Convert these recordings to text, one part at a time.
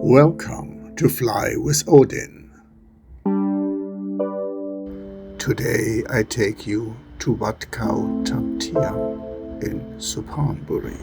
Welcome to Fly with Odin. Today I take you to Wat Khao Tham Thiam in Suphan Buri.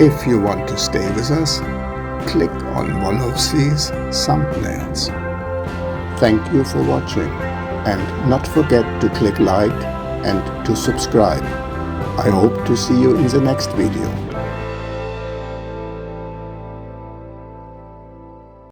If you want to stay with us, click on one of these thumbnails. Thank you for watching, and not forget to click like and to subscribe. I hope to see you in the next video.